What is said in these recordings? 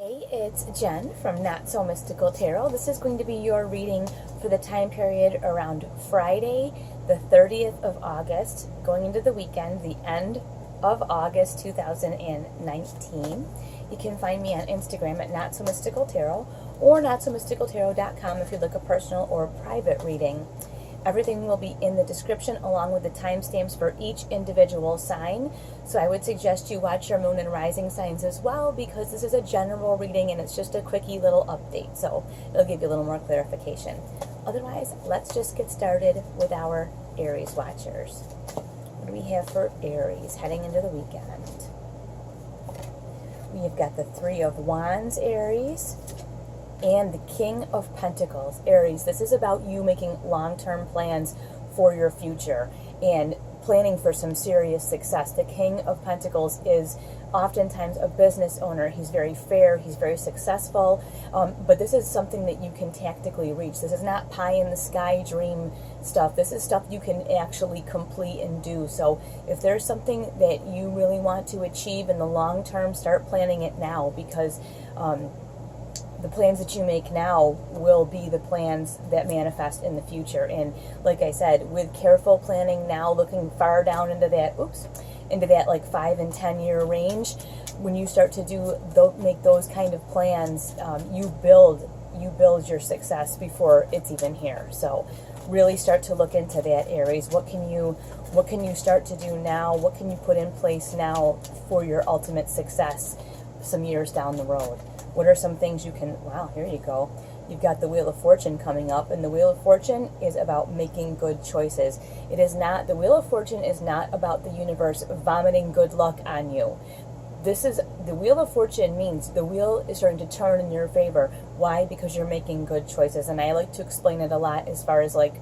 Hey, it's Jen from Not So Mystical Tarot. This is going to be your reading for the time period around Friday, the 30th of August, going into the weekend, the end of August 2019. You can find me on Instagram at Not So Mystical Tarot or notsomysticaltarot.com if you'd like a personal or private reading. Everything will be in the description along with the timestamps for each individual sign. So I would suggest you watch your moon and rising signs as well, because this is a general reading and it's just a quickie little update. So it'll give you a little more clarification. Otherwise, let's just get started with our Aries watchers. What do we have for Aries heading into the weekend? We've got the Three of Wands, Aries, and the King of Pentacles. Aries, this is about you making long-term plans for your future and planning for some serious success. The King of Pentacles is oftentimes a business owner. He's very fair, he's very successful, but this is something that you can tactically reach. This is not pie-in-the-sky dream stuff. This is stuff you can actually complete and do. So if there's something that you really want to achieve in the long term, start planning it now, because the plans that you make now will be the plans that manifest in the future. And like I said, with careful planning now, looking far down into that like 5 and 10 year range, when you start to make those kind of plans, you build your success before it's even here. So really start to look into that, Aries. What can you start to do now? What can you put in place now for your ultimate success some years down the road? What are some things you can, wow, here you go. You've got the Wheel of Fortune coming up, and the Wheel of Fortune is about making good choices. The Wheel of Fortune is not about the universe vomiting good luck on you. The Wheel of Fortune means the wheel is starting to turn in your favor. Why? Because you're making good choices. And I like to explain it a lot as far as like,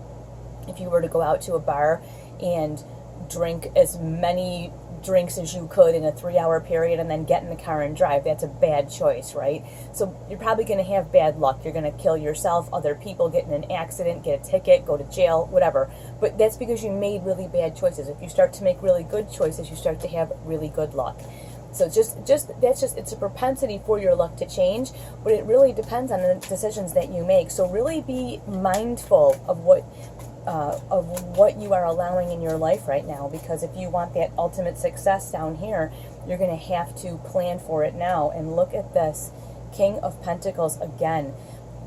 if you were to go out to a bar and drink as many drinks as you could in a 3-hour period and then get in the car and drive, that's a bad choice, right? So you're probably going to have bad luck. You're going to kill yourself, other people, get in an accident, get a ticket, go to jail, whatever. But that's because you made really bad choices. If you start to make really good choices, you start to have really good luck. So it's a propensity for your luck to change, but it really depends on the decisions that you make. So really be mindful of what you are allowing in your life right now, because if you want that ultimate success down here, you're going to have to plan for it now. And look at this King of Pentacles again.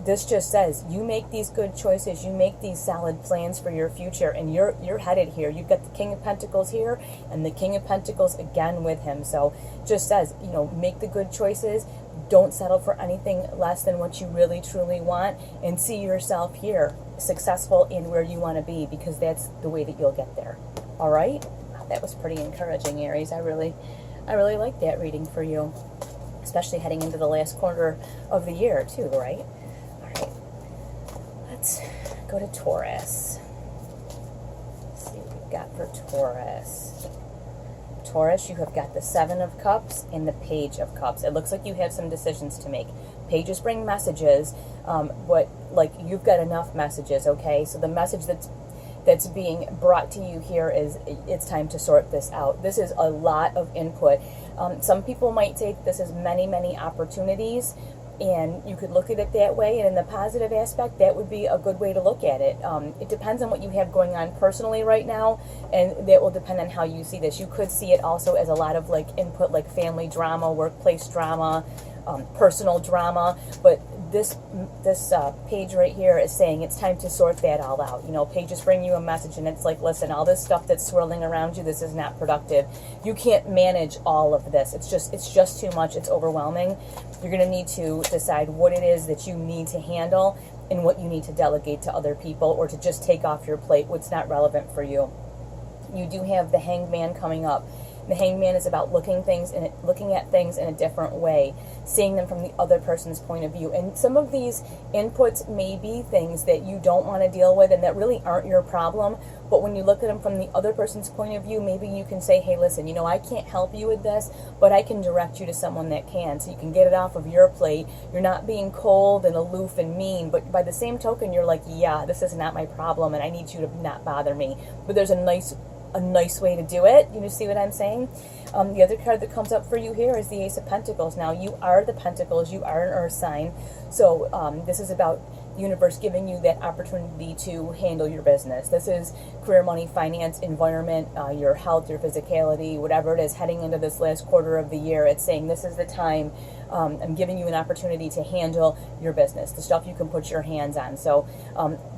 This just says you make these good choices, you make these solid plans for your future, and you're headed here. You've got the King of Pentacles here and the King of Pentacles again with him. So just says, make the good choices. Don't settle for anything less than what you really truly want, and see yourself here successful in where you want to be, because that's the way that you'll get there. All right? Wow, that was pretty encouraging, Aries. I really like that reading for you, especially heading into the last quarter of the year too, right? All right. Let's go to Taurus. Let's see what we've got for Taurus. Taurus, you have got the Seven of Cups and the Page of Cups. It looks like you have some decisions to make. Pages bring messages, but like you've got enough messages, okay? So the message that's being brought to you here is it's time to sort this out. This is a lot of input. Some people might take this as many, many opportunities, and you could look at it that way, and in the positive aspect, that would be a good way to look at it. It depends on what you have going on personally right now, and that will depend on how you see this. You could see it also as a lot of like input, like family drama, workplace drama, personal drama, but this page right here is saying it's time to sort that all out. Pages bring you a message, and it's like, listen, all this stuff that's swirling around you, this is not productive. You can't manage all of this. It's just too much. It's overwhelming. You're going to need to decide what it is that you need to handle and what you need to delegate to other people, or to just take off your plate what's not relevant for you. You do have the Hangman coming up. The Hangman is about looking at things in a different way, seeing them from the other person's point of view. And some of these inputs may be things that you don't want to deal with and that really aren't your problem. But when you look at them from the other person's point of view, maybe you can say, hey, listen, I can't help you with this, but I can direct you to someone that can. So you can get it off of your plate. You're not being cold and aloof and mean, but by the same token, you're like, yeah, this is not my problem and I need you to not bother me. But there's a nice a nice way to do it. You see what I'm saying? The other card that comes up for you here is the Ace of Pentacles. Now, you are the Pentacles. You are an Earth sign. So this is about the universe giving you that opportunity to handle your business. This is career, money, finance, environment, your health, your physicality, whatever it is heading into this last quarter of the year. It's saying this is the time. I'm giving you an opportunity to handle your business, the stuff you can put your hands on. So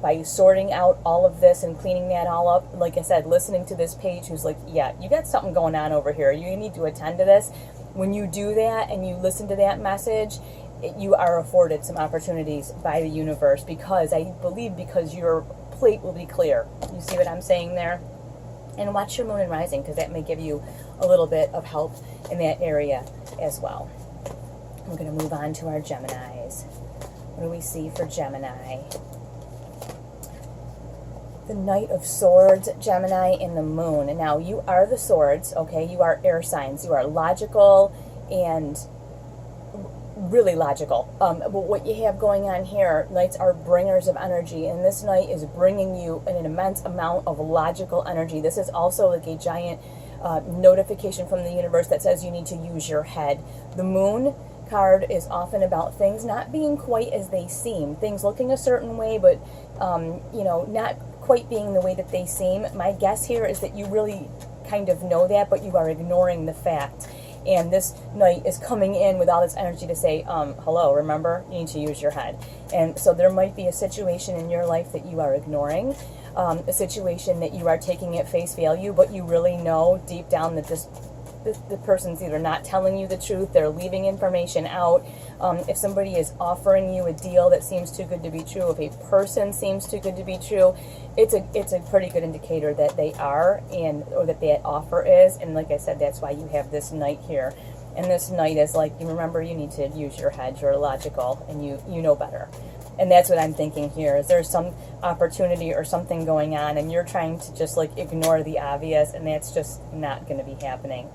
by sorting out all of this and cleaning that all up, like I said, listening to this page who's like, yeah, you got something going on over here. You need to attend to this. When you do that and you listen to that message, you are afforded some opportunities by the universe, because I believe because your plate will be clear. You see what I'm saying there? And watch your moon and rising, because that may give you a little bit of help in that area as well. We're going to move on to our Geminis. What do we see for Gemini? The Knight of Swords, Gemini, and the Moon. And now, you are the Swords, okay? You are air signs. You are logical and really logical. But what you have going on here, Knights are bringers of energy, and this Knight is bringing you an immense amount of logical energy. This is also like a giant notification from the universe that says you need to use your head. The Moon card is often about things not being quite as they seem, things looking a certain way, but you know, not quite being the way that they seem. My guess here is that you really kind of know that, but you are ignoring the fact. And this Knight is coming in with all this energy to say, hello, remember, you need to use your head. And so there might be a situation in your life that you are ignoring, a situation that you are taking at face value, but you really know deep down that the person's either not telling you the truth, they're leaving information out. If somebody is offering you a deal that seems too good to be true, if a person seems too good to be true, it's a pretty good indicator that they are, or that offer is. And like I said, that's why you have this Knight here. And this Knight is like, you remember, you need to use your head, you're logical, and you know better. And that's what I'm thinking here, is there's some opportunity or something going on, and you're trying to just like ignore the obvious, and that's just not going to be happening.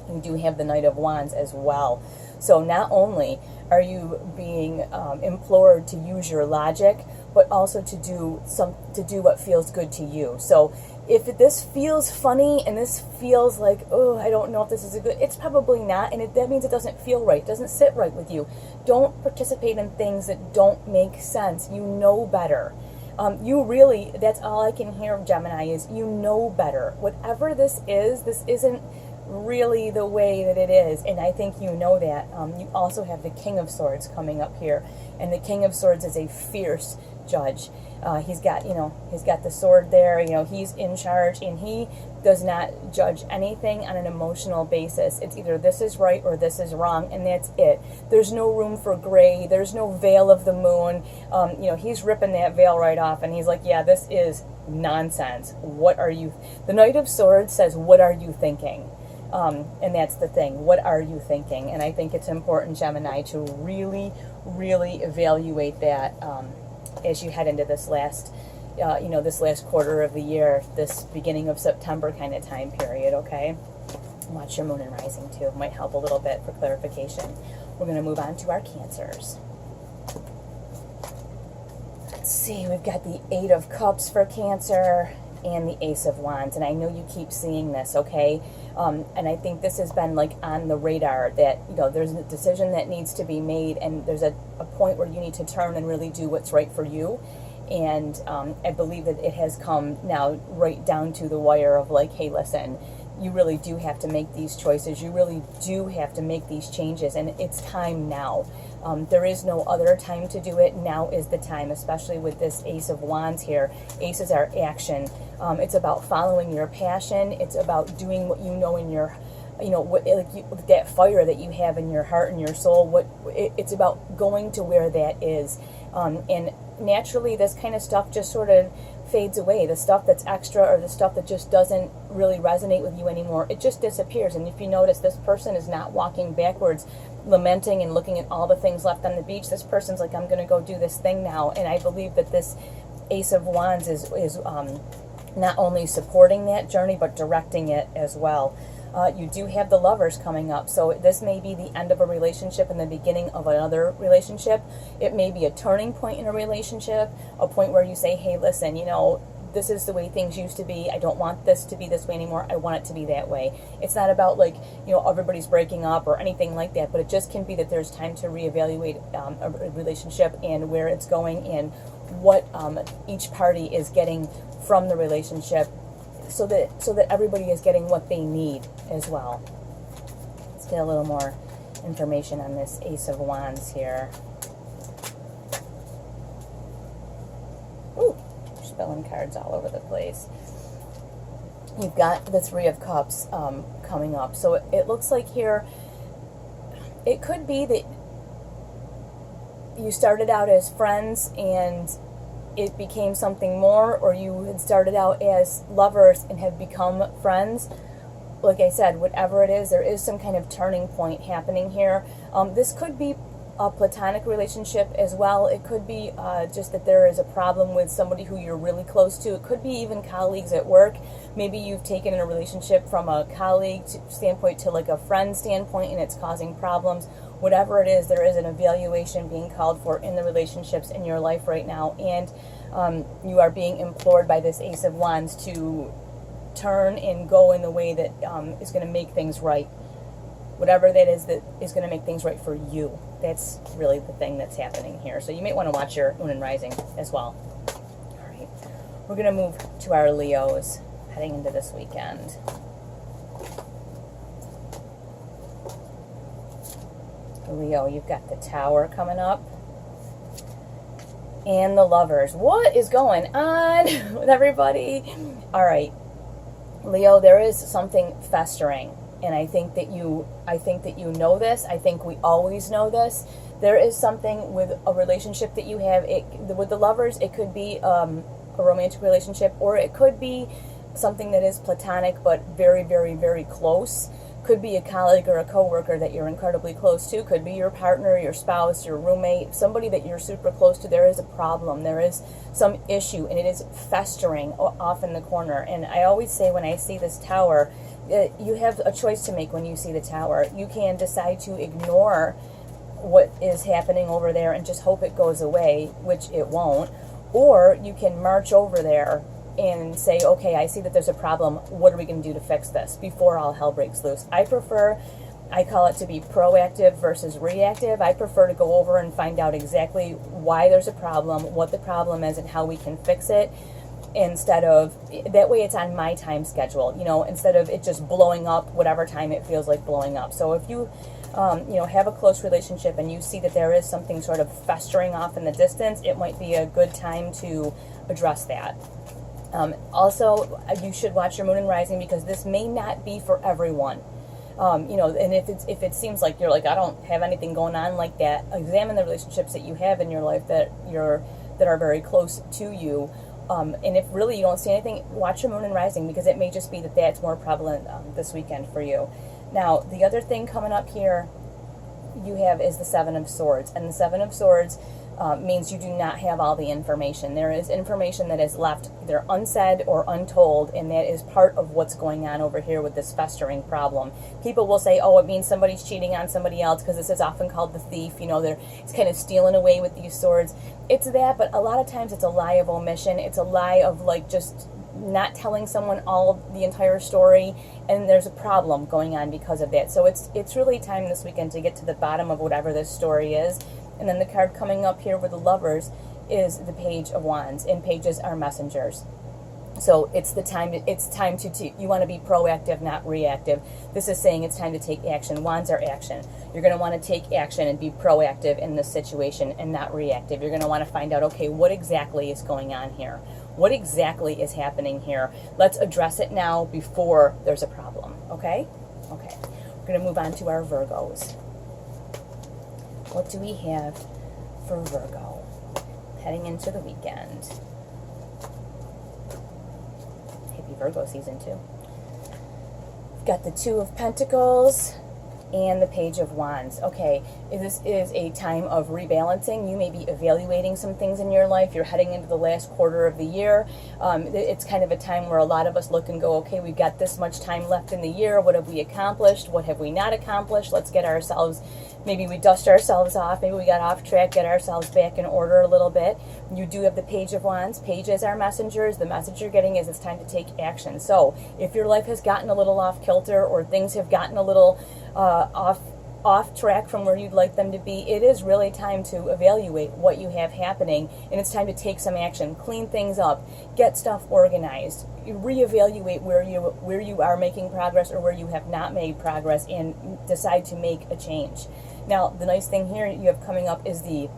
You do have the Knight of Wands as well. So not only are you being implored to use your logic, but also to do what feels good to you. So if this feels funny and this feels like, oh, I don't know if this is a good, it's probably not, and that means it doesn't feel right, it doesn't sit right with you. Don't participate in things that don't make sense. You know better. You really, that's all I can hear of Gemini, is you know better. Whatever this isn't really the way that it is, and I think you know that. You also have the King of Swords coming up here, and the King of Swords is a fierce judge. He's got the sword there, he's in charge, and he does not judge anything on an emotional basis. It's either this is right or this is wrong, and that's it. There's no room for gray. There's no veil of the moon. He's ripping that veil right off, and he's like, yeah, this is nonsense. What are you? The Knight of Swords says, what are you thinking? And that's the thing. What are you thinking? And I think it's important, Gemini, to really, really evaluate that as you head into this last quarter of the year, this beginning of September kind of time period, okay? Watch your moon and rising, too. Might help a little bit for clarification. We're going to move on to our Cancers. Let's see. We've got the Eight of Cups for Cancer and the Ace of Wands. And I know you keep seeing this, okay? And I think this has been like on the radar that, there's a decision that needs to be made, and there's a point where you need to turn and really do what's right for you. And I believe that it has come now right down to the wire of like, hey, listen, you really do have to make these choices. You really do have to make these changes, and it's time now. There is no other time to do it. Now is the time, especially with this Ace of Wands here. Aces are action. It's about following your passion. It's about doing what you know in your, that fire that you have in your heart and your soul. It's about going to where that is. And naturally, this kind of stuff just sort of fades away. The stuff that's extra, or the stuff that just doesn't really resonate with you anymore, it just disappears. And if you notice, this person is not walking backwards, lamenting and looking at all the things left on the beach. This person's like, I'm going to go do this thing now. And I believe that this Ace of Wands is not only supporting that journey, but directing it as well. You do have the Lovers coming up, so this may be the end of a relationship and the beginning of another relationship. It may be a turning point in a relationship, a point where you say, hey, listen, this is the way things used to be. I don't want this to be this way anymore. I want it to be that way. It's not about like, you know, everybody's breaking up or anything like that, but it just can be that there's time to reevaluate a relationship and where it's going and what each party is getting from the relationship, so that everybody is getting what they need as well. Let's get a little more information on this Ace of Wands here. Ooh, spilling cards all over the place. You've got the Three of Cups coming up. So it looks like here, it could be that you started out as friends and it became something more, or you had started out as lovers and have become friends. Like I said, whatever it is, there is some kind of turning point happening here. This could be a platonic relationship as well. It could be just that there is a problem with somebody who you're really close to. It could be even colleagues at work. Maybe you've taken a relationship from a colleague standpoint to like a friend standpoint and it's causing problems. Whatever it is, there is an evaluation being called for in the relationships in your life right now, and you are being implored by this Ace of Wands to turn and go in the way that is going to make things right. Whatever that is going to make things right for you. That's really the thing that's happening here. So you might want to watch your Moon and Rising as well. All right. We're going to move to our Leos heading into this weekend. Leo, you've got the Tower coming up. And the Lovers. What is going on with everybody? All right. Leo, there is something festering. And I think that you know this. I think we always know this. There is something with a relationship that you have. With the Lovers, it could be a romantic relationship, or it could be something that is platonic but very, very, very close. Could be a colleague or a coworker that you're incredibly close to. Could be your partner, your spouse, your roommate, somebody that you're super close to. There is a problem. There is some issue, and it is festering off in the corner. And I always say when I see this Tower, you have a choice to make when you see the Tower. You can decide to ignore what is happening over there and just hope it goes away, which it won't. Or you can march over there and say, okay, I see that there's a problem. What are we going to do to fix this before all hell breaks loose? I call it to be proactive versus reactive. I prefer to go over and find out exactly why there's a problem, what the problem is, and how we can fix it. Instead of, that way it's on my time schedule, you know, instead of it just blowing up whatever time it feels like blowing up. So if you, have a close relationship and you see that there is something sort of festering off in the distance, it might be a good time to address that. Also, you should watch your Moon and Rising, because this may not be for everyone. And if it seems like you're like, I don't have anything going on like that, examine the relationships that you have in your life that are very close to you. And if really you don't see anything, watch your Moon and Rising, because it may just be that that's more prevalent this weekend for you. Now, the other thing coming up here you have is the Seven of Swords. And the Seven of Swords means you do not have all the information. There is information that is left either unsaid or untold, and that is part of what's going on over here with this festering problem. People will say, oh, it means somebody's cheating on somebody else, because this is often called the thief. It's kind of stealing away with these swords. It's that, but a lot of times it's a lie of omission. It's a lie of like just not telling someone the entire story, and there's a problem going on because of that. So it's really time this weekend to get to the bottom of whatever this story is. And then the card coming up here with the Lovers is the Page of Wands, and pages are messengers. So it's time to you want to be proactive, not reactive. This is saying it's time to take action. Wands are action. You're going to want to take action and be proactive in this situation and not reactive. You're going to want to find out, okay, what exactly is going on here? What exactly is happening here? Let's address it now before there's a problem, okay? Okay. We're going to move on to our Virgos. What do we have for Virgo heading into the weekend? Happy Virgo season too. We've got the Two of Pentacles and the Page of Wands. Okay, This is a time of rebalancing. You may be evaluating some things in your life. You're heading into the last quarter of the year. It's kind of a time where a lot of us look and go, okay, we've got this much time left in the year. What have we accomplished? What have we not accomplished? Let's get ourselves, maybe we dust ourselves off. Maybe we got off track, get ourselves back in order a little bit. You do have the Page of Wands. Pages are messengers. The message you're getting is it's time to take action. So if your life has gotten a little off kilter, or things have gotten a little off track from where you'd like them to be, it is really time to evaluate what you have happening, and it's time to take some action, clean things up, get stuff organized, reevaluate where you are making progress or where you have not made progress, and decide to make a change. Now, the nice thing here you have coming up is the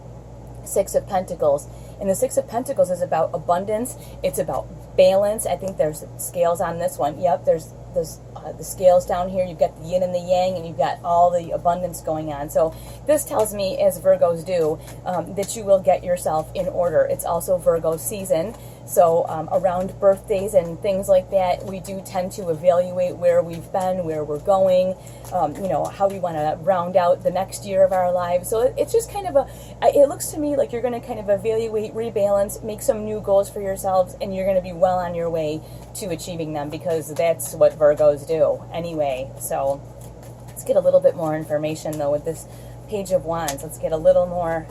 Six of Pentacles. And the Six of Pentacles is about abundance. It's about balance. I think there's scales on this one. Yep, there's the scales down here. You've got the yin and the yang, and you've got all the abundance going on. So this tells me, as Virgos do, that you will get yourself in order. It's also Virgo season. So around birthdays and things like that, we do tend to evaluate where we've been, where we're going, how we want to round out the next year of our lives. So it's just kind of it looks to me like you're going to kind of evaluate, rebalance, make some new goals for yourselves, and you're going to be well on your way to achieving them, because that's what Virgos do anyway. So let's get a little bit more information, though, with this Page of Wands. Let's get a little more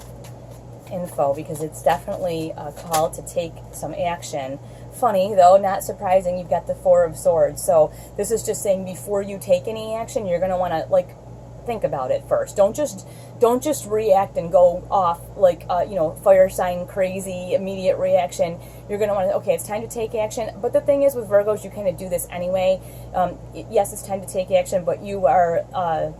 info, because it's definitely a call to take some action. Funny, though, not surprising, you've got the Four of Swords. So this is just saying, before you take any action, you're going to want to, think about it first. Don't just react and go off fire sign crazy immediate reaction. You're going to want to, okay, it's time to take action. But the thing is, with Virgos, you kind of do this anyway. Yes, it's time to take action, but you are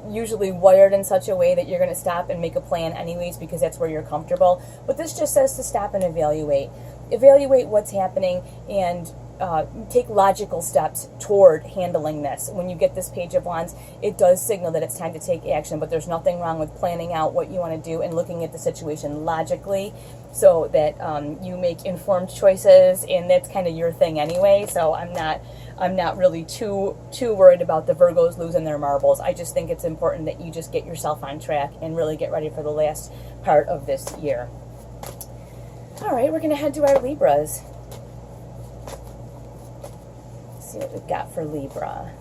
usually wired in such a way that you're going to stop and make a plan anyways, because that's where you're comfortable. But this just says to stop and evaluate what's happening, and take logical steps toward handling this. When you get this Page of Wands, it does signal that it's time to take action, but there's nothing wrong with planning out what you want to do and looking at the situation logically, so that you make informed choices, and that's kind of your thing anyway. So I'm not really too worried about the Virgos losing their marbles. I just think it's important that you just get yourself on track and really get ready for the last part of this year. All right, we're going to head to our Libras. See what we've got for Libra.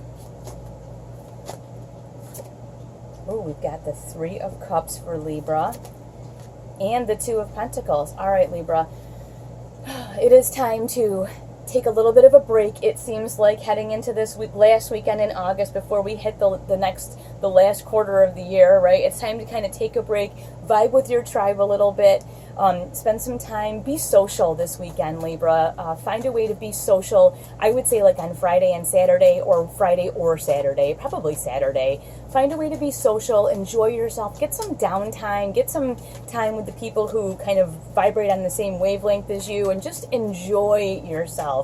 Oh, we've got the Three of Cups for Libra and the Two of Pentacles. All right, Libra, it is time to take a little bit of a break. It seems like heading into this last weekend in August, before we hit the last quarter of the year, right? It's time to kind of take a break, vibe with your tribe a little bit, spend some time, be social this weekend, Libra. Find a way to be social. I would say on Friday and Saturday, or Friday or Saturday, probably Saturday. Find a way to be social, enjoy yourself, get some downtime, get some time with the people who kind of vibrate on the same wavelength as you, and just enjoy yourself.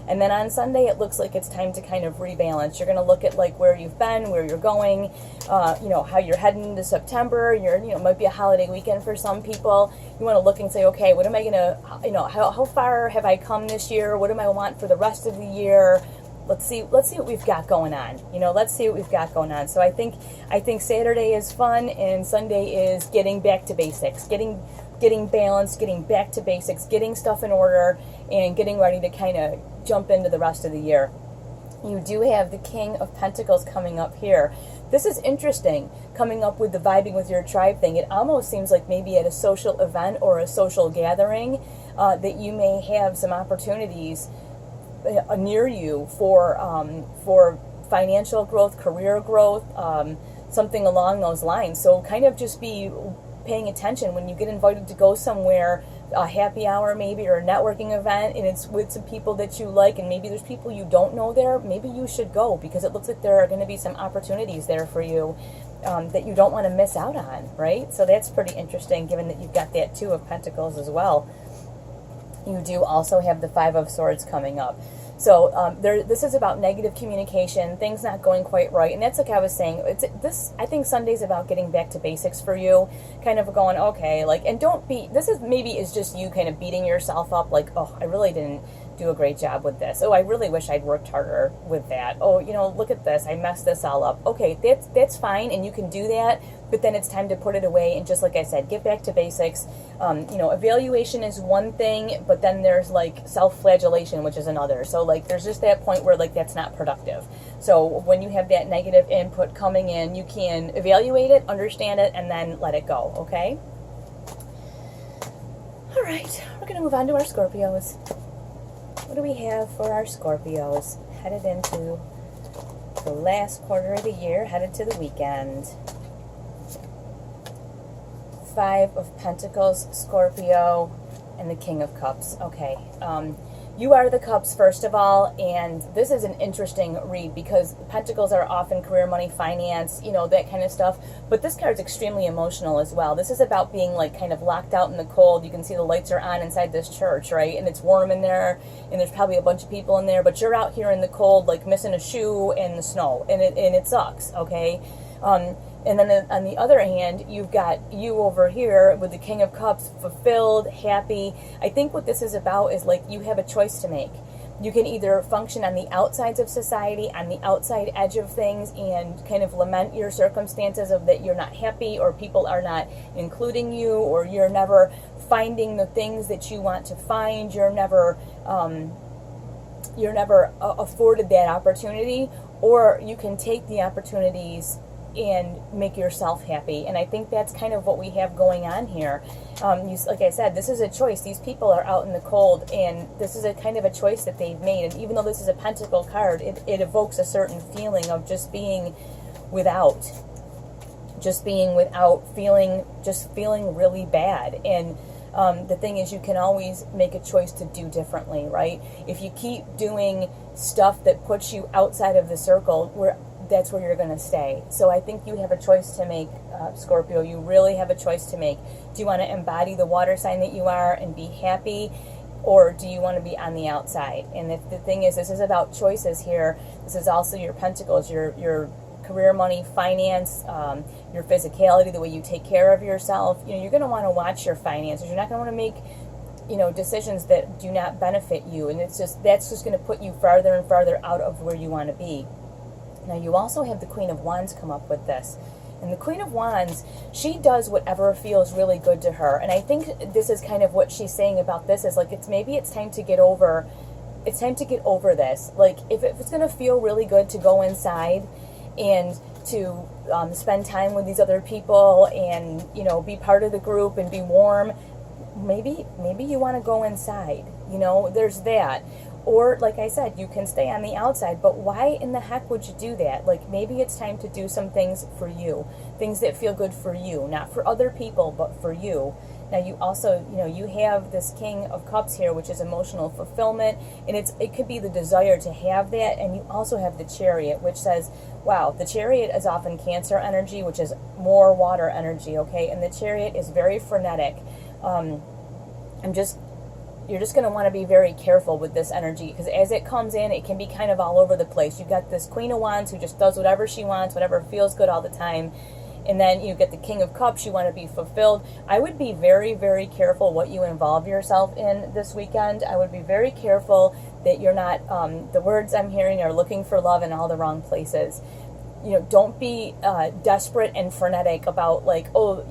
And then on Sunday, it looks like it's time to kind of rebalance. You're going to look at where you've been, where you're going, how you're heading into September. It might be a holiday weekend for some people. You want to look and say, okay, what am I going to, how far have I come this year? What do I want for the rest of the year? Let's see what we've got going on. Let's see what we've got going on. So I think Saturday is fun, and Sunday is getting back to basics, getting balanced, getting back to basics, getting stuff in order, and getting ready to kind of jump into the rest of the year. You do have the King of Pentacles coming up here. This is interesting, coming up with the vibing with your tribe thing. It almost seems like maybe at a social event or a social gathering that you may have some opportunities near you for financial growth, career growth, something along those lines. So kind of just be paying attention when you get invited to go somewhere, a happy hour maybe, or a networking event, and it's with some people that you like, and maybe there's people you don't know there. Maybe you should go, because it looks like there are going to be some opportunities there for you that you don't want to miss out on, right? So that's pretty interesting, given that you've got that Two of Pentacles as well. You do also have the Five of Swords coming up. So this is about negative communication, things not going quite right. And that's like I was saying, I think Sunday's about getting back to basics for you, kind of going, okay, and don't be, this is just you kind of beating yourself up, oh, I really didn't do a great job with this. Oh, I really wish I'd worked harder with that. Oh, you know, look at this. I messed this all up. Okay, that's fine, and you can do that, but then it's time to put it away and just, like I said, get back to basics. You know, evaluation is one thing, but then there's like self-flagellation, which is another. So like there's just that point where like that's not productive. So when you have that negative input coming in, you can evaluate it, understand it, and then let it go, okay? All right, we're going to move on to our Scorpios. What do we have for our Scorpios headed into the last quarter of the year, headed to the weekend? 5 of Pentacles, Scorpio, and the King of Cups. Okay, you are the Cups, first of all, and this is an interesting read because Pentacles are often career, money, finance, you know, that kind of stuff, but this card's extremely emotional as well. This is about being like kind of locked out in the cold. You can see the lights are on inside this church, right? And it's warm in there, and there's probably a bunch of people in there, but you're out here in the cold, like missing a shoe in the snow, and it sucks, okay? And then on the other hand, you've got you over here with the King of Cups, fulfilled, happy. I think what this is about is like you have a choice to make. You can either function on the outsides of society, on the outside edge of things, and kind of lament your circumstances of that you're not happy, or people are not including you, or you're never finding the things that you want to find. You're never afforded that opportunity, or you can take the opportunities and make yourself happy. And I think that's kind of what we have going on here. Like I said, this is a choice. These people are out in the cold, and this is a kind of a choice that they've made. And even though this is a Pentacle card, it evokes a certain feeling of just being without, feeling really bad. And the thing is, you can always make a choice to do differently, right? If you keep doing stuff that puts you outside of the circle, that's where you're going to stay. So I think you have a choice to make, Scorpio. You really have a choice to make. Do you want to embody the water sign that you are and be happy, or do you want to be on the outside? And if the thing is, this is about choices here. This is also your Pentacles, your career, money, finance, your physicality, the way you take care of yourself. You know, you're going to want to watch your finances. You're not going to want to make, you know, decisions that do not benefit you. And that's just going to put you farther and farther out of where you want to be. Now, you also have the Queen of Wands come up with this. And the Queen of Wands, she does whatever feels really good to her. And I think this is kind of what she's saying about this, is like, it's time to get over this. Like, if it's going to feel really good to go inside and to spend time with these other people and, you know, be part of the group and be warm, maybe you want to go inside. You know, there's that. Or, like I said, you can stay on the outside, but why in the heck would you do that? Like, maybe it's time to do some things for you, things that feel good for you, not for other people, but for you. Now, you also, you know, you have this King of Cups here, which is emotional fulfillment, and it could be the desire to have that, and you also have the Chariot, which says, wow, the Chariot is often Cancer energy, which is more water energy, okay? And the Chariot is very frenetic. You're just going to want to be very careful with this energy, because as it comes in, it can be kind of all over the place. You've got this Queen of Wands who just does whatever she wants, whatever feels good all the time. And then you get the King of Cups. You want to be fulfilled. I would be very, very careful what you involve yourself in this weekend. I would be very careful that you're not, the words I'm hearing are looking for love in all the wrong places. You know, don't be desperate and frenetic about, like, oh,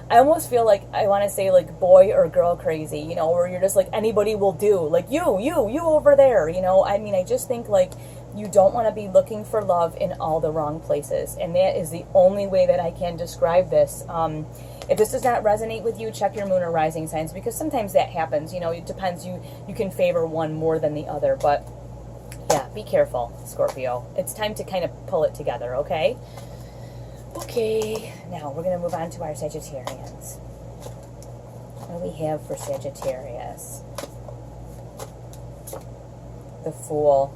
I almost feel like I want to say like boy or girl crazy, you know, where you're just like anybody will do, like you over there, you know. I mean, I just think like you don't want to be looking for love in all the wrong places, and that is the only way that I can describe this. If this does not resonate with you, check your moon or rising signs, because sometimes that happens, you know. It depends. You can favor one more than the other, but yeah, be careful, Scorpio. It's time to kind of pull it together, okay? Okay, now we're going to move on to our Sagittarians. What do we have for Sagittarius? The Fool.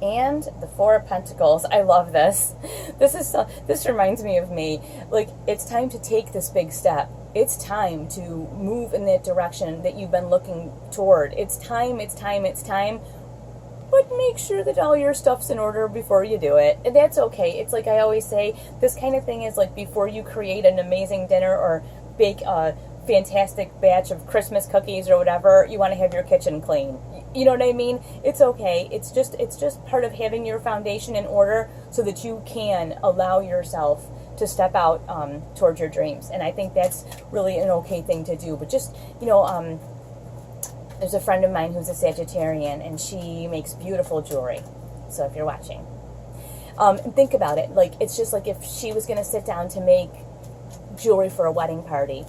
And the Four of Pentacles. I love this. This reminds me of me. Like, it's time to take this big step. It's time to move in that direction that you've been looking toward. It's time. But make sure that all your stuff's in order before you do it. And that's okay. It's like I always say, this kind of thing is like before you create an amazing dinner or bake a fantastic batch of Christmas cookies or whatever, you want to have your kitchen clean. You know what I mean? It's okay. It's just part of having your foundation in order so that you can allow yourself to step out towards your dreams. And I think that's really an okay thing to do. But just, there's a friend of mine who's a Sagittarian, and she makes beautiful jewelry. So if you're watching, think about it. Like, it's just like if she was going to sit down to make jewelry for a wedding party,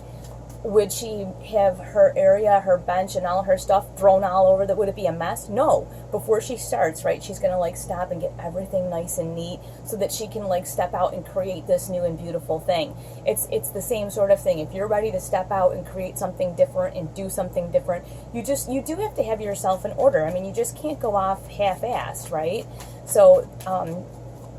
would she have her area, her bench, and all her stuff thrown all over? Would it be a mess? No. Before she starts, right, she's going to like stop and get everything nice and neat so that she can like step out and create this new and beautiful thing. It's the same sort of thing. If you're ready to step out and create something different and do something different, you do have to have yourself in order. I mean, you just can't go off half-assed, right? So,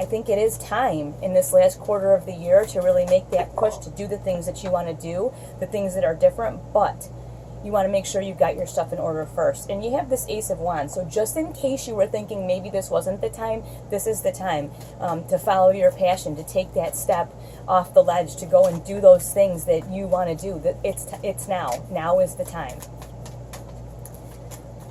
I think it is time in this last quarter of the year to really make that push to do the things that you want to do, the things that are different, but you want to make sure you got your stuff in order first. And you have this Ace of Wands, so just in case you were thinking maybe this wasn't the time, this is the time to follow your passion, to take that step off the ledge, to go and do those things that you want to do. That it's now. Now is the time.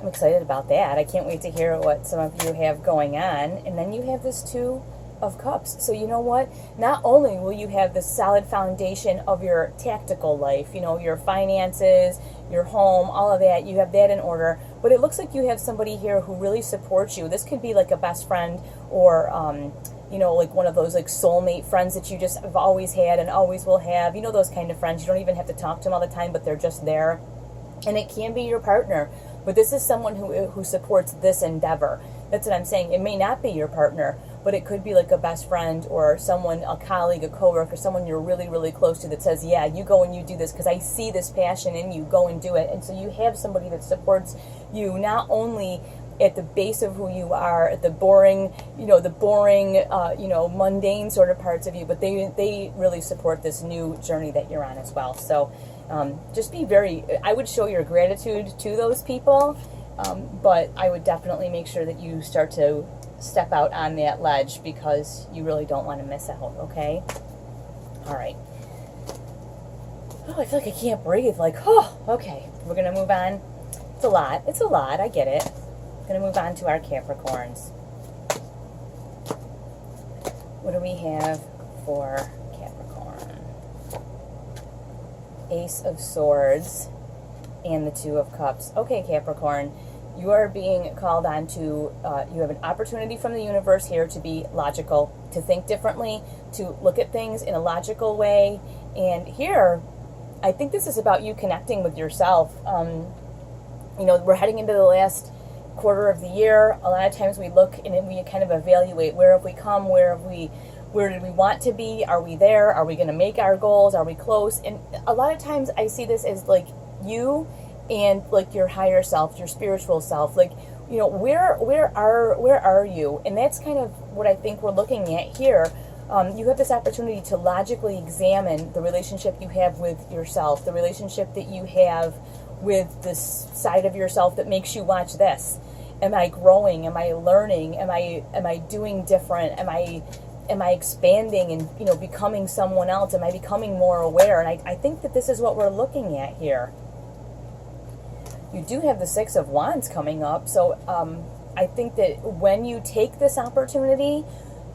I'm excited about that. I can't wait to hear what some of you have going on. And then you have this Two of Cups. So you know what? Not only will you have the solid foundation of your tactical life, your finances, your home, all of that, you have that in order, but it looks like you have somebody here who really supports you. This could be like a best friend or, like one of those like soulmate friends that you just have always had and always will have. Those kind of friends. You don't even have to talk to them all the time, but they're just there. And it can be your partner, but this is someone who supports this endeavor. That's what I'm saying. It may not be your partner, but it could be like a best friend or someone, a colleague, a coworker, someone you're really, really close to that says, yeah, you go and you do this because I see this passion in you, go and do it. And so you have somebody that supports you not only at the base of who you are, at the boring, mundane sort of parts of you, but they really support this new journey that you're on as well. So just I would show your gratitude to those people, but I would definitely make sure that you start to step out on that ledge because you really don't want to miss out, okay? All right. Oh, I feel like I can't breathe. Like, okay. We're going to move on. It's a lot. I get it. Going to move on to our Capricorns. What do we have for Capricorn? Ace of Swords and the Two of Cups. Okay, Capricorn, you are being called on to, you have an opportunity from the universe here to be logical, to think differently, to look at things in a logical way. And here, I think this is about you connecting with yourself. We're heading into the last quarter of the year. A lot of times we look and we kind of evaluate, where have we come, where did we want to be, are we there, are we going to make our goals, are we close? And a lot of times I see this as like you and like your higher self, your spiritual self, like, where are you? And that's kind of what I think we're looking at here. You have this opportunity to logically examine the relationship you have with yourself, the relationship that you have with this side of yourself that makes you watch this. Am I growing? Am I learning? Am I doing different? Am I expanding and becoming someone else? Am I becoming more aware? And I think that this is what we're looking at here. You do have the Six of Wands coming up, so I think that when you take this opportunity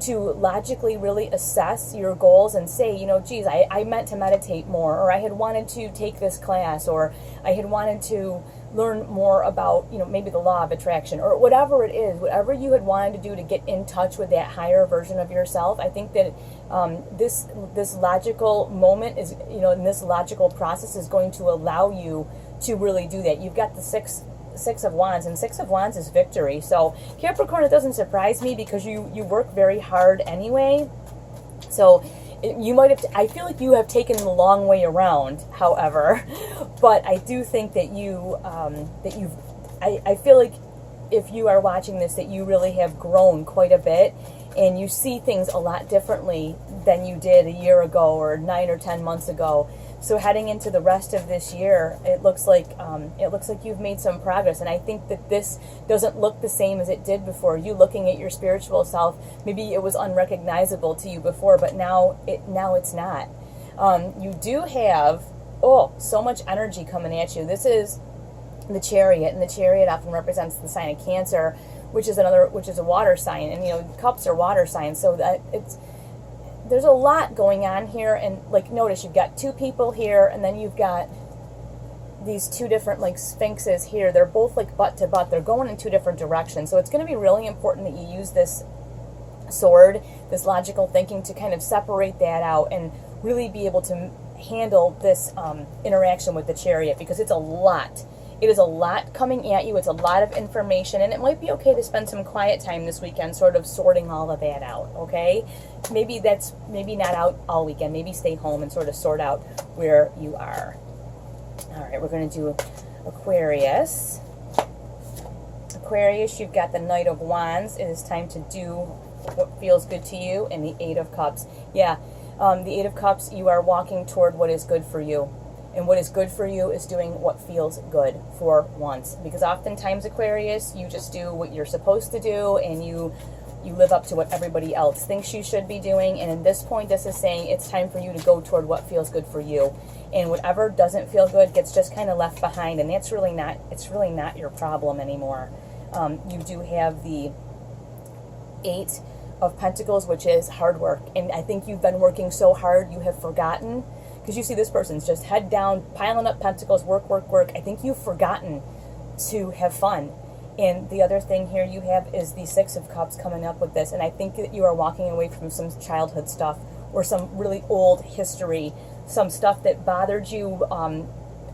to logically really assess your goals and say, geez, I meant to meditate more, or I had wanted to take this class, or I had wanted to learn more about, maybe the law of attraction, or whatever it is, whatever you had wanted to do to get in touch with that higher version of yourself. I think that this logical moment is, and this logical process is going to allow you to really do that. You've got the Six of Wands, and Six of Wands is victory. So Capricorn, it doesn't surprise me because you work very hard anyway. So you might have, I feel like you have taken the long way around, however, but I do think that I feel like if you are watching this, that you really have grown quite a bit, and you see things a lot differently than you did a year ago or 9 or 10 months ago. So heading into the rest of this year, it looks like you've made some progress, and I think that this doesn't look the same as it did before. You looking at your spiritual self, maybe it was unrecognizable to you before, but now it's not. You do have so much energy coming at you. This is the Chariot, and the Chariot often represents the sign of Cancer, which is a water sign, and you know, cups are water signs, so that there's a lot going on here. And like, notice you've got two people here, and then you've got these two different like sphinxes here. They're both like butt to butt. They're going in two different directions. So it's going to be really important that you use this sword, this logical thinking, to kind of separate that out and really be able to handle this interaction with the Chariot, because it's a lot. It is a lot coming at you. It's a lot of information, and it might be okay to spend some quiet time this weekend sort of sorting all of that out, okay? Maybe not out all weekend. Maybe stay home and sort of sort out where you are. All right, we're going to do Aquarius. Aquarius, you've got the Knight of Wands. It is time to do what feels good to you, and the Eight of Cups. Yeah, the Eight of Cups, you are walking toward what is good for you. And what is good for you is doing what feels good for once. Because oftentimes, Aquarius, you just do what you're supposed to do, and you live up to what everybody else thinks you should be doing. And at this point, this is saying it's time for you to go toward what feels good for you. And whatever doesn't feel good gets just kind of left behind, and it's really not your problem anymore. You do have the Eight of Pentacles, which is hard work. And I think you've been working so hard, you have forgotten. Because you see this person's just head down, piling up pentacles, work, work, work. I think you've forgotten to have fun. And the other thing here you have is the Six of Cups coming up with this. And I think that you are walking away from some childhood stuff or some really old history, some stuff that bothered you.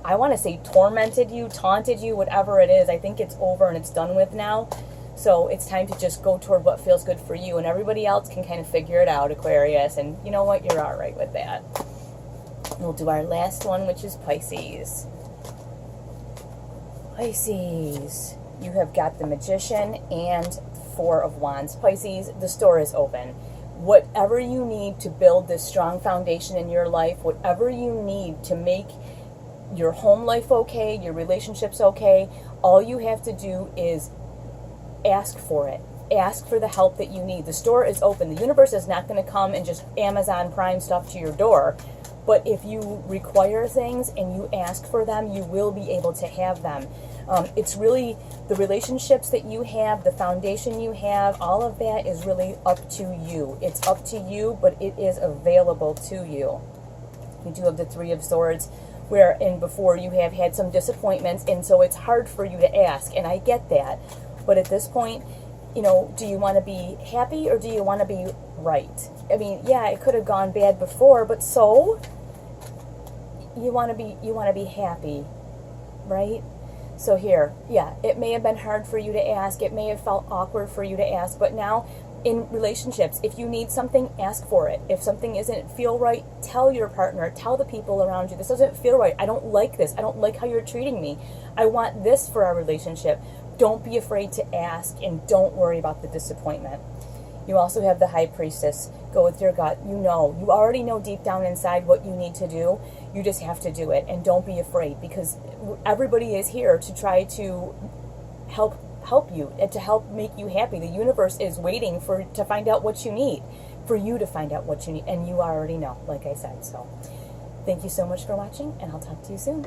I want to say tormented you, taunted you, whatever it is. I think it's over and it's done with now. So it's time to just go toward what feels good for you. And everybody else can kind of figure it out, Aquarius. And you know what? You're all right with that. We'll do our last one, which is Pisces. Pisces, you have got the Magician and Four of Wands. Pisces, the store is open. Whatever you need to build this strong foundation in your life, whatever you need to make your home life okay, your relationships okay, all you have to do is ask for it. Ask for the help that you need. The store is open. The universe is not going to come and just Amazon Prime stuff to your door. But if you require things and you ask for them, you will be able to have them. It's really the relationships that you have, the foundation you have, all of that is really up to you. It's up to you, but it is available to you. You do have the Three of Swords, wherein before you have had some disappointments, and so it's hard for you to ask, and I get that. But at this point, you know, do you want to be happy or do you want to be right? I mean, yeah, it could have gone bad before, but so you want to be happy, right? So here, yeah, it may have been hard for you to ask. It may have felt awkward for you to ask, but now in relationships, if you need something, ask for it. If something doesn't feel right, tell your partner, tell the people around you, this doesn't feel right. I don't like this. I don't like how you're treating me. I want this for our relationship. Don't be afraid to ask, and don't worry about the disappointment. You also have the High Priestess. Go with your gut. You already know deep down inside what you need to do. You just have to do it, and don't be afraid, because everybody is here to try to help you and to help make you happy. The universe is waiting to find out what you need, for you to find out what you need, and you already know, like I said. So thank you so much for watching, and I'll talk to you soon.